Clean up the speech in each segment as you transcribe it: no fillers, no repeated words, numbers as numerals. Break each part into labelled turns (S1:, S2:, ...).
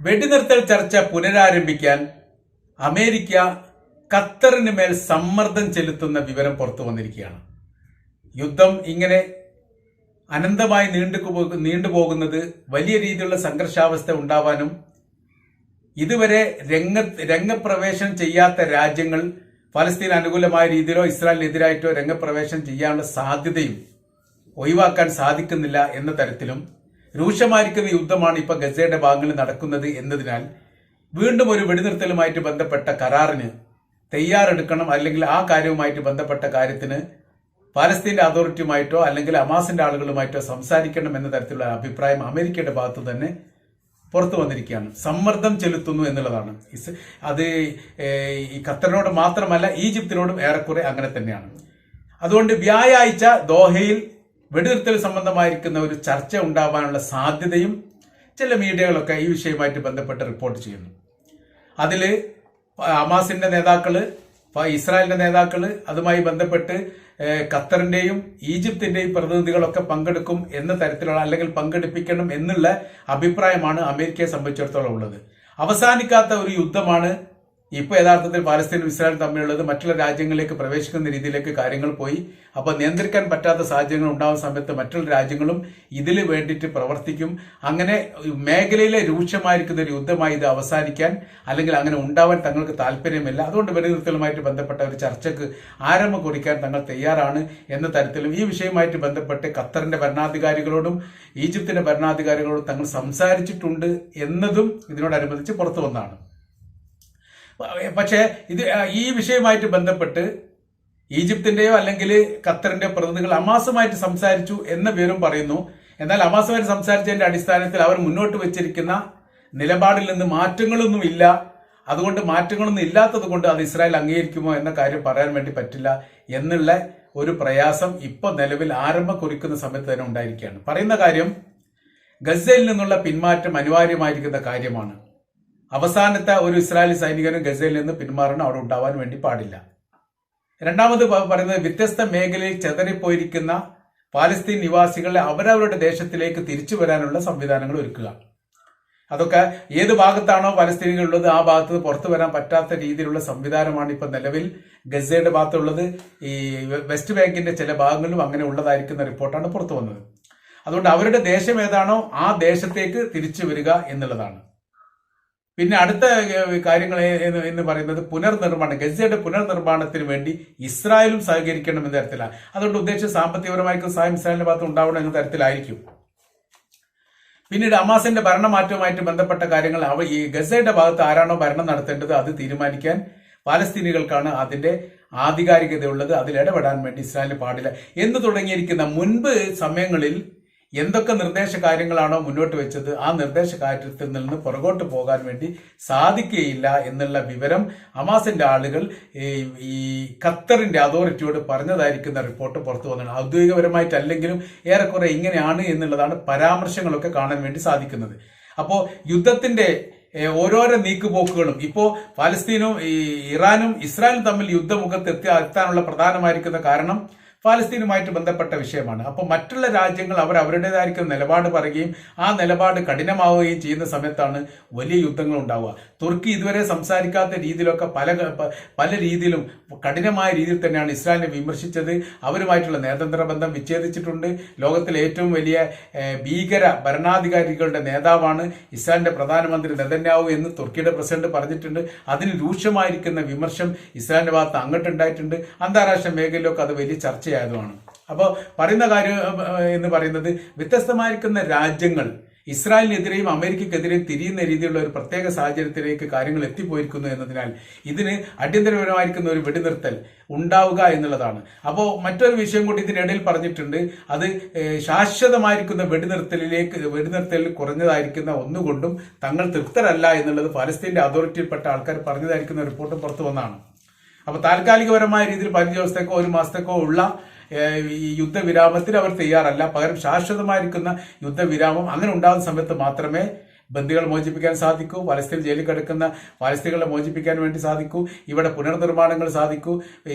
S1: വെടിനിർത്തൽ ചർച്ച പുനരാരംഭിക്കാൻ അമേരിക്ക ഖത്തറിന് മേൽ സമ്മർദ്ദം ചെലുത്തുന്ന വിവരം പുറത്തു വന്നിരിക്കുകയാണ്. യുദ്ധം ഇങ്ങനെ അനന്തമായി നീണ്ടുപോകുന്നത് വലിയ രീതിയിലുള്ള സംഘർഷാവസ്ഥ ഉണ്ടാവാനും ഇതുവരെ രംഗപ്രവേശനം ചെയ്യാത്ത രാജ്യങ്ങൾ ഫലസ്തീൻ അനുകൂലമായ രീതിയിലോ ഇസ്രായേലിനെതിരായിട്ടോ രംഗപ്രവേശനം ചെയ്യാനുള്ള സാധ്യതയും ഒഴിവാക്കാൻ സാധിക്കുന്നില്ല എന്ന തരത്തിലും രൂക്ഷമായിരിക്കുന്ന യുദ്ധമാണ് ഇപ്പോൾ ഗസയുടെ ഭാഗങ്ങളിൽ നടക്കുന്നത് എന്നതിനാൽ വീണ്ടും ഒരു വെടിനിർത്തലുമായിട്ട് ബന്ധപ്പെട്ട കരാറിന് തയ്യാറെടുക്കണം, അല്ലെങ്കിൽ ആ കാര്യവുമായിട്ട് ബന്ധപ്പെട്ട കാര്യത്തിന് പാലസ്തീന്റെ അതോറിറ്റിയുമായിട്ടോ അല്ലെങ്കിൽ ഹമാസിന്റെ ആളുകളുമായിട്ടോ സംസാരിക്കണം എന്ന തരത്തിലുള്ള അഭിപ്രായം അമേരിക്കയുടെ ഭാഗത്ത് തന്നെ പുറത്തു വന്നിരിക്കുകയാണ്. സമ്മർദ്ദം ചെലുത്തുന്നു എന്നുള്ളതാണ്. അത് ഈ ഖത്തറിനോട് മാത്രമല്ല, ഈജിപ്തിനോടും ഏറെക്കുറെ അങ്ങനെ തന്നെയാണ്. അതുകൊണ്ട് വ്യാഴാഴ്ച ദോഹയിൽ വെടിനിർത്തൽ സംബന്ധമായിരിക്കുന്ന ഒരു ചർച്ച ഉണ്ടാവാനുള്ള സാധ്യതയും ചില മീഡിയകളൊക്കെ ഈ വിഷയവുമായിട്ട് ബന്ധപ്പെട്ട് റിപ്പോർട്ട് ചെയ്യുന്നു. അതിൽ ഹമാസിന്റെ നേതാക്കള്, ഇസ്രായേലിന്റെ നേതാക്കള്, അതുമായി ബന്ധപ്പെട്ട് ഖത്തറിന്റെയും ഈജിപ്തിന്റെയും പ്രതിനിധികളൊക്കെ പങ്കെടുക്കും എന്ന തരത്തിലുള്ള, അല്ലെങ്കിൽ പങ്കെടുപ്പിക്കണം എന്നുള്ള അഭിപ്രായമാണ് അമേരിക്കയെ സംബന്ധിച്ചിടത്തോളം ഉള്ളത്. അവസാനിക്കാത്ത ഒരു യുദ്ധമാണ് ഇപ്പോൾ യഥാർത്ഥത്തിൽ പാലസ്തീനും ഇസ്രായേലും തമ്മിലുള്ളത്. മറ്റുള്ള രാജ്യങ്ങളിലേക്ക് പ്രവേശിക്കുന്ന രീതിയിലേക്ക് കാര്യങ്ങൾ പോയി. അപ്പോൾ നിയന്ത്രിക്കാൻ പറ്റാത്ത സാഹചര്യങ്ങൾ ഉണ്ടാകുന്ന സമയത്ത് മറ്റുള്ള രാജ്യങ്ങളും ഇതിൽ വേണ്ടിയിട്ട് പ്രവർത്തിക്കും. അങ്ങനെ മേഖലയിലെ രൂക്ഷമായിരിക്കുന്ന ഒരു യുദ്ധമായി ഇത് അവസാനിക്കാൻ, അല്ലെങ്കിൽ അങ്ങനെ ഉണ്ടാവാൻ തങ്ങൾക്ക് താല്പര്യമില്ല. അതുകൊണ്ട് വെടിനിർത്തലുമായിട്ട് ബന്ധപ്പെട്ട ഒരു ചർച്ചയ്ക്ക് ആരംഭം കുറിക്കാൻ തങ്ങൾ തയ്യാറാണ് എന്ന തരത്തിലും ഈ വിഷയവുമായിട്ട് ബന്ധപ്പെട്ട് ഖത്തറിന്റെ ഭരണാധികാരികളോടും ഈജിപ്തിന്റെ ഭരണാധികാരികളോടും തങ്ങൾ സംസാരിച്ചിട്ടുണ്ട് എന്നതും ഇതിനോടനുബന്ധിച്ച് പുറത്തു വന്നതാണ്. പക്ഷേ ഈ വിഷയവുമായിട്ട് ബന്ധപ്പെട്ട് ഈജിപ്തിന്റെയോ അല്ലെങ്കിൽ ഖത്തറിന്റെ പ്രതിനിധികൾ ഹമാസുമായിട്ട് സംസാരിച്ചു എന്ന വിവരം പറയുന്നു. എന്നാൽ ഹമാസുമായിട്ട് സംസാരിച്ചതിന്റെ അടിസ്ഥാനത്തിൽ അവർ മുന്നോട്ട് വെച്ചിരിക്കുന്ന നിലപാടിൽ നിന്ന് മാറ്റങ്ങളൊന്നുമില്ല. അതുകൊണ്ട് മാറ്റങ്ങളൊന്നും ഇല്ലാത്തത് കൊണ്ട് അത് ഇസ്രായേൽ അംഗീകരിക്കുമോ എന്ന കാര്യം പറയാൻ വേണ്ടി പറ്റില്ല എന്നുള്ള ഒരു പ്രയാസം ഇപ്പോൾ നിലവിൽ ആരംഭം കുറിക്കുന്ന സമയത്ത് തന്നെ ഉണ്ടായിരിക്കുകയാണ്. പറയുന്ന കാര്യം, ഗസയിൽ നിന്നുള്ള പിന്മാറ്റം അനിവാര്യമായിരിക്കുന്ന കാര്യമാണ്. അവസാനത്തെ ഒരു ഇസ്രായേലി സൈനികനും ഗസയിൽ നിന്ന് പിന്മാറണം, അവിടെ ഉണ്ടാവാൻ വേണ്ടി പാടില്ല. രണ്ടാമത് പറയുന്നത്, വ്യത്യസ്ത മേഖലയിൽ ചെതറിപ്പോയിരിക്കുന്ന പാലസ്തീൻ നിവാസികളെ അവരവരുടെ ദേശത്തിലേക്ക് തിരിച്ചു വരാനുള്ള സംവിധാനങ്ങൾ ഒരുക്കുക. അതൊക്കെ ഏത് ഭാഗത്താണോ പലസ്തീനികളുള്ളത് ആ ഭാഗത്ത് നിന്ന് പുറത്തു വരാൻ പറ്റാത്ത രീതിയിലുള്ള സംവിധാനമാണ് ഇപ്പൊ നിലവിൽ ഗസയുടെ ഭാഗത്തുള്ളത്. ഈ വെസ്റ്റ് ബാങ്കിന്റെ ചില ഭാഗങ്ങളിലും അങ്ങനെ ഉള്ളതായിരിക്കുന്ന റിപ്പോർട്ടാണ് പുറത്തു വന്നത്. അതുകൊണ്ട് അവരുടെ ദേശം ഏതാണോ ആ ദേശത്തേക്ക് തിരിച്ചു വരിക എന്നുള്ളതാണ്. പിന്നെ അടുത്ത കാര്യങ്ങൾ എന്ന് പറയുന്നത് പുനർനിർമ്മാണം, ഗസയുടെ പുനർനിർമ്മാണത്തിന് വേണ്ടി ഇസ്രായേലും സഹകരിക്കണം എന്ന തരത്തിലാണ്. അതുകൊണ്ട് ഉദ്ദേശിച്ച സാമ്പത്തികപരമായിരിക്കും സഹായം ഇസ്രായേലിന്റെ ഭാഗത്ത് ഉണ്ടാവണം എന്ന തരത്തിലായിരിക്കും. പിന്നീട് ഹമാസിന്റെ ഭരണമാറ്റവുമായിട്ട് ബന്ധപ്പെട്ട കാര്യങ്ങൾ, ഈ ഗസയുടെ ഭാഗത്ത് ആരാണോ ഭരണം നടത്തേണ്ടത് അത് തീരുമാനിക്കാൻ പാലസ്തീനികൾക്കാണ് അതിന്റെ ആധികാരികതയുള്ളത്. അതിൽ ഇടപെടാൻ വേണ്ടി ഇസ്രായേലിന് പാടില്ല എന്ന് തുടങ്ങിയിരിക്കുന്ന മുൻപ് സമയങ്ങളിൽ എന്തൊക്കെ നിർദ്ദേശ കാര്യങ്ങളാണോ മുന്നോട്ട് വെച്ചത് ആ നിർദ്ദേശ കാര്യത്തിൽ നിന്ന് പുറകോട്ട് പോകാൻ വേണ്ടി സാധിക്കുകയില്ല എന്നുള്ള വിവരം ഹമാസിന്റെ ആളുകൾ ഈ ഖത്തറിന്റെ അതോറിറ്റിയോട് പറഞ്ഞതായിരിക്കുന്ന റിപ്പോർട്ട് പുറത്തു വന്നതാണ്. ഔദ്യോഗികപരമായിട്ടല്ലെങ്കിലും ഏറെക്കുറെ ഇങ്ങനെയാണ് എന്നുള്ളതാണ് പരാമർശങ്ങളൊക്കെ കാണാൻ വേണ്ടി സാധിക്കുന്നത്. അപ്പോൾ യുദ്ധത്തിന്റെ ഓരോരോ നീക്കുപോക്കുകളും ഇപ്പോ പാലസ്തീനും ഇറാനും ഇസ്രായേലും തമ്മിൽ യുദ്ധമുഖത്ത് എത്താനുള്ള പ്രധാനമായിരിക്കുന്ന കാരണം ഫലസ്തീനുമായിട്ട് ബന്ധപ്പെട്ട വിഷയമാണ്. അപ്പോൾ മറ്റുള്ള രാജ്യങ്ങൾ അവരുടേതായിരിക്കുന്ന നിലപാട് പറയുകയും ആ നിലപാട് കഠിനമാവുകയും ചെയ്യുന്ന സമയത്താണ് വലിയ യുദ്ധങ്ങൾ ഉണ്ടാവുക. തുർക്കി ഇതുവരെ സംസാരിക്കാത്ത രീതിയിലൊക്കെ പല രീതിയിലും കഠിനമായ രീതിയിൽ തന്നെയാണ് ഇസ്രായേലിനെ വിമർശിച്ചത്. അവരുമായിട്ടുള്ള നയതന്ത്ര ബന്ധം വിച്ഛേദിച്ചിട്ടുണ്ട്. ലോകത്തിലെ ഏറ്റവും വലിയ ഭീകര ഭരണാധികാരികളുടെ നേതാവാണ് ഇസ്രായേലിന്റെ പ്രധാനമന്ത്രി നെതന്യാഹു എന്ന് തുർക്കിയുടെ പ്രസിഡന്റ് പറഞ്ഞിട്ടുണ്ട്. അതിന് രൂക്ഷമായിരിക്കുന്ന വിമർശം ഇസ്രായേലിന്റെ ഭാഗത്ത് അങ്ങോട്ടുണ്ടായിട്ടുണ്ട്. അന്താരാഷ്ട്ര മേഖലയിലൊക്കെ അത് വലിയ ചർച്ച ായതുമാണ്. അപ്പോൾ പറയുന്ന കാര്യം എന്ന് പറയുന്നത്, വ്യത്യസ്തമായിരിക്കുന്ന രാജ്യങ്ങൾ ഇസ്രായേലിനെതിരെയും അമേരിക്കക്കെതിരെയും തിരിയുന്ന രീതിയിലുള്ള ഒരു പ്രത്യേക സാഹചര്യത്തിലേക്ക് കാര്യങ്ങൾ എത്തിപ്പോയിരിക്കുന്നു എന്നതിനാൽ ഇതിന് അടിയന്തരപരമായിരിക്കുന്ന ഒരു വെടിനിർത്തൽ ഉണ്ടാവുക എന്നുള്ളതാണ്. അപ്പോൾ മറ്റൊരു വിഷയം കൂടി ഇതിനിടയിൽ പറഞ്ഞിട്ടുണ്ട്. അത് ശാശ്വതമായിരിക്കുന്ന വെടിനിർത്തലിൽ കുറഞ്ഞതായിരിക്കുന്ന ഒന്നുകൊണ്ടും തങ്ങൾ തൃപ്തരല്ല എന്നുള്ളത് ഫലസ്തീന്റെ അതോറിറ്റിയിൽപ്പെട്ട ആൾക്കാർ പറഞ്ഞതായിരിക്കുന്ന റിപ്പോർട്ട് പുറത്തു വന്നതാണ്. അപ്പോൾ താൽക്കാലികപരമായ രീതിയിൽ 15 ദിവസത്തേക്കോ 1 മാസത്തേക്കോ ഉള്ള ഈ യുദ്ധവിരാമത്തിന് അവർ തയ്യാറല്ല. പകരം ശാശ്വതമായിരിക്കുന്ന യുദ്ധവിരാമം അങ്ങനെ ഉണ്ടാകുന്ന സമയത്ത് മാത്രമേ ബന്ദികളെ മോചിപ്പിക്കാൻ സാധിക്കൂ, പലസ്തീൻ ജയിലിൽ കിടക്കുന്ന പലസ്തീനുകളെ മോചിപ്പിക്കാൻ വേണ്ടി സാധിക്കൂ, ഇവിടെ പുനർനിർമ്മാണങ്ങൾ സാധിക്കൂ,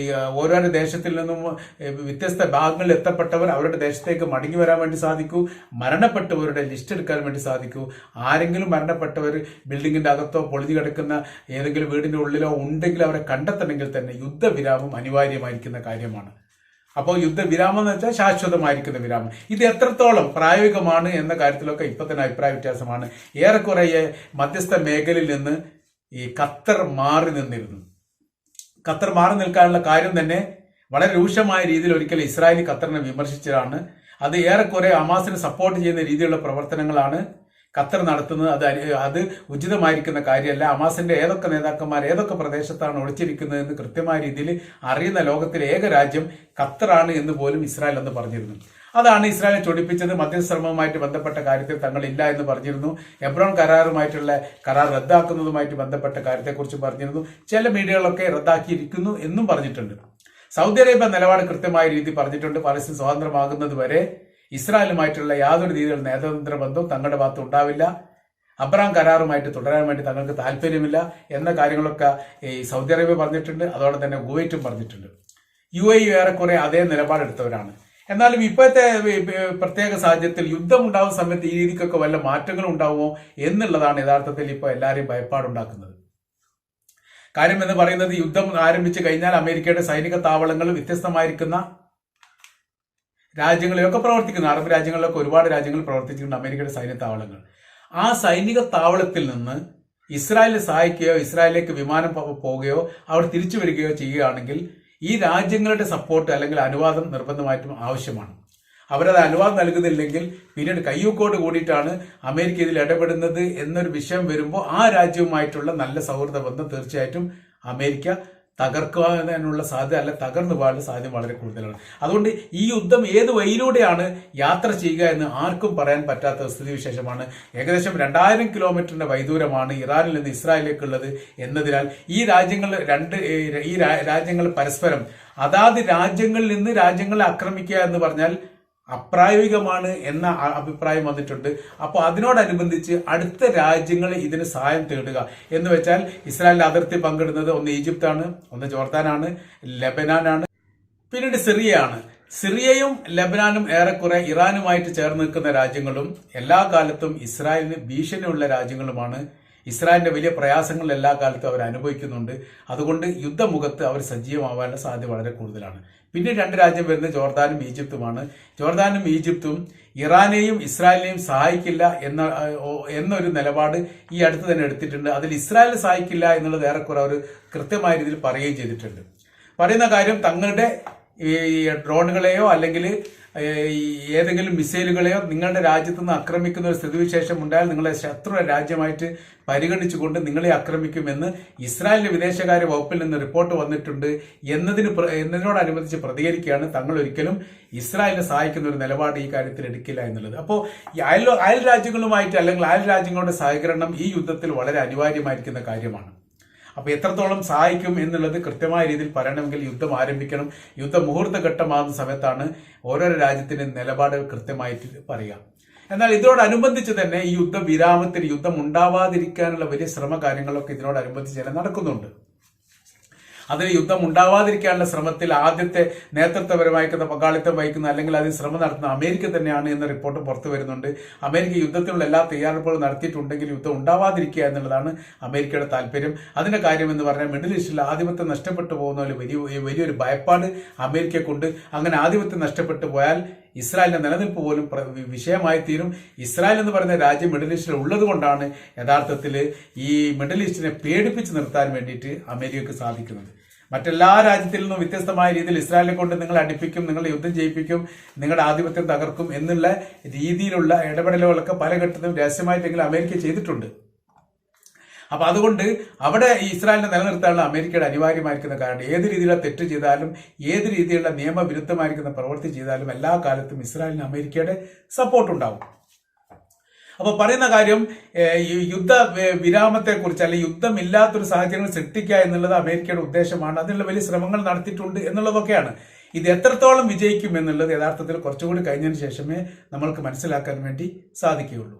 S1: ഓരോരോ ദേശത്തിൽ നിന്നും വ്യത്യസ്ത ഭാഗങ്ങളിൽ എത്തപ്പെട്ടവർ അവരുടെ ദേശത്തേക്ക് മടങ്ങി വരാൻ വേണ്ടി സാധിക്കൂ, മരണപ്പെട്ടവരുടെ ലിസ്റ്റ് എടുക്കാൻ വേണ്ടി സാധിക്കൂ. ആരെങ്കിലും മരണപ്പെട്ടവർ ബിൽഡിങ്ങിന്റെ അകത്തോ പൊളിഞ്ഞു കിടക്കുന്ന ഏതെങ്കിലും വീടിന്റെ ഉള്ളിലോ ഉണ്ടെങ്കിൽ അവരെ കണ്ടെത്തണമെങ്കിൽ തന്നെ യുദ്ധവിരാമം അനിവാര്യമായിരിക്കുന്ന കാര്യമാണ്. അപ്പോൾ യുദ്ധവിരാമം എന്ന് വെച്ചാൽ ശാശ്വതമായിരിക്കുന്ന വിരാമം. ഇത് എത്രത്തോളം പ്രായോഗികമാണ് എന്ന കാര്യത്തിലൊക്കെ ഇപ്പൊ തന്നെ അഭിപ്രായ വ്യത്യാസമാണ്. ഏറെക്കുറെ മധ്യസ്ഥ മേഖലയിൽ നിന്ന് ഈ ഖത്തർ മാറി നിന്നിരുന്നു. ഖത്തർ മാറി നിൽക്കാനുള്ള കാര്യം തന്നെ വളരെ രൂക്ഷമായ രീതിയിൽ ഒരിക്കൽ ഇസ്രായേലി ഖത്തറിനെ വിമർശിച്ചതാണ്. അത് ഏറെക്കുറെ ഹമാസിനെ സപ്പോർട്ട് ചെയ്യുന്ന രീതിയിലുള്ള പ്രവർത്തനങ്ങളാണ് ഖത്തർ നടത്തുന്നത്. അത് ഉചിതമായിരിക്കുന്ന കാര്യമല്ല. ഹമാസിന്റെ ഏതൊക്കെ നേതാക്കന്മാർ ഏതൊക്കെ പ്രദേശത്താണ് ഒളിച്ചിരിക്കുന്നത് എന്ന് കൃത്യമായ രീതിയിൽ അറിയുന്ന ലോകത്തിലെ ഏക രാജ്യം ഖത്തറാണ് എന്ന് പോലും ഇസ്രായേൽ എന്ന് പറഞ്ഞിരുന്നു. അതാണ് ഇസ്രായേലിനെ ചൊടിപ്പിച്ചത്. മധ്യസ്ഥശ്രമവുമായിട്ട് ബന്ധപ്പെട്ട കാര്യത്തിൽ തങ്ങളില്ല എന്ന് പറഞ്ഞിരുന്നു. എബ്രോൺ കരാറുമായിട്ടുള്ള കരാർ റദ്ദാക്കുന്നതുമായിട്ട് ബന്ധപ്പെട്ട കാര്യത്തെക്കുറിച്ച് പറഞ്ഞിരുന്നു. ചില മീഡിയകളൊക്കെ റദ്ദാക്കിയിരിക്കുന്നു എന്നും പറഞ്ഞിട്ടുണ്ട്. സൗദി അറേബ്യ നിലപാട് കൃത്യമായ രീതി പറഞ്ഞിട്ടുണ്ട്. പലസ്തീൻ സ്വതന്ത്രമാകുന്നത് വരെ ഇസ്രായേലുമായിട്ടുള്ള യാതൊരു രീതിയിലുള്ള നയതന്ത്ര ബന്ധവും തങ്ങളുടെ ഭാഗത്ത് ഉണ്ടാവില്ല, അബ്രഹാം കരാറുമായിട്ട് തുടരാൻ വേണ്ടി തങ്ങൾക്ക് താല്പര്യമില്ല എന്ന കാര്യങ്ങളൊക്കെ ഈ സൗദി അറേബ്യ പറഞ്ഞിട്ടുണ്ട്. അതോടെ തന്നെ കുവൈറ്റും പറഞ്ഞിട്ടുണ്ട്. UAE ഏറെക്കുറെ അതേ നിലപാടെടുത്തവരാണ്. എന്നാലും ഇപ്പോഴത്തെ പ്രത്യേക സാഹചര്യത്തിൽ യുദ്ധം ഉണ്ടാകുന്ന സമയത്ത് ഈ രീതിക്കൊക്കെ വല്ല മാറ്റങ്ങളും ഉണ്ടാവുമോ എന്നുള്ളതാണ് യഥാർത്ഥത്തിൽ ഇപ്പോൾ എല്ലാവരെയും ഭയപ്പാടുണ്ടാക്കുന്നത്. കാര്യം എന്ന് പറയുന്നത്, യുദ്ധം ആരംഭിച്ചു കഴിഞ്ഞാൽ അമേരിക്കയുടെ സൈനിക താവളങ്ങൾ വ്യത്യസ്തമായിരിക്കുന്ന രാജ്യങ്ങളിലൊക്കെ പ്രവർത്തിക്കുന്നു. അറബ് രാജ്യങ്ങളിലൊക്കെ ഒരുപാട് രാജ്യങ്ങൾ പ്രവർത്തിച്ചിട്ടുണ്ട് അമേരിക്കയുടെ സൈനിക താവളങ്ങൾ. ആ സൈനിക താവളത്തിൽ നിന്ന് ഇസ്രായേലിനെ സഹായിക്കുകയോ ഇസ്രായേലിലേക്ക് വിമാനം പോവുകയോ അവിടെ തിരിച്ചു വരികയോ ചെയ്യുകയാണെങ്കിൽ ഈ രാജ്യങ്ങളുടെ സപ്പോർട്ട് അല്ലെങ്കിൽ അനുവാദം നിർബന്ധമായിട്ടും ആവശ്യമാണ്. അവരത് അനുവാദം നൽകുന്നില്ലെങ്കിൽ പിന്നീട് കയ്യൂക്കോട് കൂടിയിട്ടാണ് അമേരിക്ക ഇതിൽ ഇടപെടുന്നത് എന്നൊരു വിഷയം വരുമ്പോൾ ആ രാജ്യവുമായിട്ടുള്ള നല്ല സൗഹൃദ ബന്ധം തീർച്ചയായിട്ടും അമേരിക്ക തകർക്കാനുള്ള സാധ്യത അല്ല തകർന്നു പോകാനുള്ള സാധ്യത വളരെ കൂടുതലാണ്. അതുകൊണ്ട് ഈ യുദ്ധം ഏത് വഴിയിലൂടെയാണ് യാത്ര ചെയ്യുക എന്ന് ആർക്കും പറയാൻ പറ്റാത്ത സ്ഥിതിവിശേഷമാണ്. ഏകദേശം 2000 കിലോമീറ്ററിന്റെ വൈദൂരമാണ് ഇറാനിൽ നിന്ന് ഇസ്രായേലിലേക്കുള്ളത് എന്നതിനാൽ ഈ രാജ്യങ്ങൾ പരസ്പരം അതാത് രാജ്യങ്ങളിൽ നിന്ന് രാജ്യങ്ങളെ ആക്രമിക്കുക എന്ന് പറഞ്ഞാൽ അപ്രായോഗികമാണ് എന്ന അഭിപ്രായം വന്നിട്ടുണ്ട്. അപ്പോൾ അതിനോടനുബന്ധിച്ച് അടുത്ത രാജ്യങ്ങൾ ഇതിന് സഹായം തേടുക എന്ന് വെച്ചാൽ ഇസ്രായേലിന്റെ അതിർത്തി പങ്കിടുന്നത് ഒന്ന് ഈജിപ്താണ്, ഒന്ന് ജോർദാനാണ്, ലെബനാനാണ്, പിന്നീട് സിറിയയാണ്. സിറിയയും ലെബനാനും ഏറെക്കുറെ ഇറാനുമായിട്ട് ചേർന്ന് നിൽക്കുന്ന രാജ്യങ്ങളും എല്ലാ കാലത്തും ഇസ്രായേലിന് ഭീഷണിയുള്ള രാജ്യങ്ങളുമാണ്. ഇസ്രായേലിന്റെ വലിയ പ്രയാസങ്ങൾ എല്ലാ കാലത്തും അവർ അനുഭവിക്കുന്നുണ്ട്. അതുകൊണ്ട് യുദ്ധമുഖത്ത് അവർ സജീവമാവാനുള്ള സാധ്യത വളരെ കൂടുതലാണ്. പിന്നെ 2 രാജ്യം വരുന്നത് ജോർദാനും ഈജിപ്തുമാണ്. ജോർദാനും ഈജിപ്തും ഇറാനെയും ഇസ്രായേലിനെയും സഹായിക്കില്ല എന്നൊരു നിലപാട് ഈ അടുത്ത് തന്നെ എടുത്തിട്ടുണ്ട്. അതിൽ ഇസ്രായേലിനെ സഹായിക്കില്ല എന്നുള്ളത് ഏറെക്കുറെ അവർ കൃത്യമായ രീതിയിൽ പറയുകയും ചെയ്തിട്ടുണ്ട്. പറയുന്ന കാര്യം തങ്ങളുടെ ഈ ഡ്രോണുകളെയോ അല്ലെങ്കിൽ ഏതെങ്കിലും മിസൈലുകളെയോ നിങ്ങളുടെ രാജ്യത്തു നിന്ന് ആക്രമിക്കുന്ന ഒരു സ്ഥിതിവിശേഷം ഉണ്ടായാൽ നിങ്ങളെ ശത്രു രാജ്യമായിട്ട് പരിഗണിച്ചുകൊണ്ട് നിങ്ങളെ ആക്രമിക്കുമെന്ന് ഇസ്രായേലിന്റെ വിദേശകാര്യ വകുപ്പിൽ നിന്ന് റിപ്പോർട്ട് വന്നിട്ടുണ്ട് എന്നതിനോടനുബന്ധിച്ച് പ്രതികരിക്കുകയാണ്. തങ്ങൾ ഒരിക്കലും ഇസ്രായേലിനെ സഹായിക്കുന്ന ഒരു നിലപാട് ഈ കാര്യത്തിൽ എടുക്കില്ല എന്നുള്ളത്. അപ്പോൾ ഈ അയൽ രാജ്യങ്ങളുമായിട്ട് അല്ലെങ്കിൽ അയൽ രാജ്യങ്ങളുടെ സഹകരണം ഈ യുദ്ധത്തിൽ വളരെ അനിവാര്യമായിരിക്കുന്ന കാര്യമാണ്. അപ്പൊ എത്രത്തോളം സഹായിക്കും എന്നുള്ളത് കൃത്യമായ രീതിയിൽ പറയണമെങ്കിൽ യുദ്ധം ആരംഭിക്കണം. യുദ്ധ മുഹൂർത്ത ഘട്ടമാകുന്ന സമയത്താണ് ഓരോരോ രാജ്യത്തിന്റെ നിലപാടുകൾ കൃത്യമായിട്ട് പറയുക. എന്നാൽ ഇതിനോടനുബന്ധിച്ച് തന്നെ ഈ യുദ്ധവിരാമത്തിന് യുദ്ധം ഉണ്ടാവാതിരിക്കാനുള്ള വലിയ ശ്രമ കാര്യങ്ങളൊക്കെ ഇതിനോടനുബന്ധിച്ച് തന്നെ നടക്കുന്നുണ്ട്. അതിന് യുദ്ധം ഉണ്ടാവാതിരിക്കാനുള്ള ശ്രമത്തിൽ ആദ്യത്തെ നേതൃത്വപരമായിരിക്കുന്ന പങ്കാളിത്തം വഹിക്കുന്ന അല്ലെങ്കിൽ അതിന് ശ്രമം നടത്തുന്ന അമേരിക്ക തന്നെയാണ് എന്ന റിപ്പോർട്ട് പുറത്തു വരുന്നുണ്ട്. അമേരിക്ക യുദ്ധത്തിനുള്ള എല്ലാ തയ്യാറെടുപ്പുകളും നടത്തിയിട്ടുണ്ടെങ്കിൽ യുദ്ധം ഉണ്ടാവാതിരിക്കുക എന്നുള്ളതാണ് അമേരിക്കയുടെ താല്പര്യം. അതിന്റെ കാര്യം എന്ന് പറഞ്ഞാൽ മിഡിൽ ഈസ്റ്റിൽ ആധിപത്യം നഷ്ടപ്പെട്ടു പോകുന്ന വലിയൊരു ഭയപ്പാട് അമേരിക്കക്കുണ്ട്. അങ്ങനെ ആധിപത്യം നഷ്ടപ്പെട്ടു പോയാൽ ഇസ്രായേലിന്റെ നിലനിൽപ്പ് പോലും വിഷയമായി തീരും. ഇസ്രായേൽ എന്ന് പറയുന്ന രാജ്യം മിഡിൽ ഈസ്റ്റിൽ ഉള്ളത് കൊണ്ടാണ് യഥാർത്ഥത്തിൽ ഈ മിഡിൽ ഈസ്റ്റിനെ പേടിപ്പിച്ച് നിർത്താൻ വേണ്ടിയിട്ട് അമേരിക്കക്ക് സാധിക്കുന്നത്. മറ്റെല്ലാ രാജ്യത്തിൽ നിന്നും വ്യത്യസ്തമായ രീതിയിൽ ഇസ്രായേലിനെ കൊണ്ട് നിങ്ങൾ അടുപ്പിക്കും, നിങ്ങളെ യുദ്ധം ചെയ്യിപ്പിക്കും, നിങ്ങളുടെ ആധിപത്യം തകർക്കും എന്നുള്ള രീതിയിലുള്ള ഇടപെടലുകളൊക്കെ പല ഘട്ടത്തിലും രഹസ്യമായിട്ടെങ്കിലും അമേരിക്ക ചെയ്തിട്ടുണ്ട്. അപ്പൊ അതുകൊണ്ട് അവിടെ ഇസ്രായേലിനെ നിലനിർത്താനുള്ള അമേരിക്കയുടെ അനിവാര്യമായിരിക്കുന്ന കാരണം ഏത് രീതിയിലുള്ള തെറ്റ് ചെയ്താലും ഏത് രീതിയിലുള്ള നിയമവിരുദ്ധമായിരിക്കുന്ന പ്രവൃത്തി ചെയ്താലും എല്ലാ കാലത്തും ഇസ്രായേലിന് അമേരിക്കയുടെ സപ്പോർട്ട് ഉണ്ടാവും. അപ്പൊ പറയുന്ന കാര്യം യുദ്ധ വിരാമത്തെ കുറിച്ച് അല്ലെങ്കിൽ യുദ്ധമില്ലാത്തൊരു സാഹചര്യങ്ങൾ സൃഷ്ടിക്കുക എന്നുള്ളത് അമേരിക്കയുടെ ഉദ്ദേശമാണ്. അതിനുള്ള വലിയ ശ്രമങ്ങൾ നടത്തിയിട്ടുണ്ട് എന്നുള്ളതൊക്കെയാണ്. ഇത് എത്രത്തോളം വിജയിക്കും എന്നുള്ളത് യഥാർത്ഥത്തിൽ കുറച്ചുകൂടി കഴിഞ്ഞതിന് ശേഷമേ നമ്മൾക്ക് മനസ്സിലാക്കാൻ വേണ്ടി സാധിക്കുകയുള്ളൂ.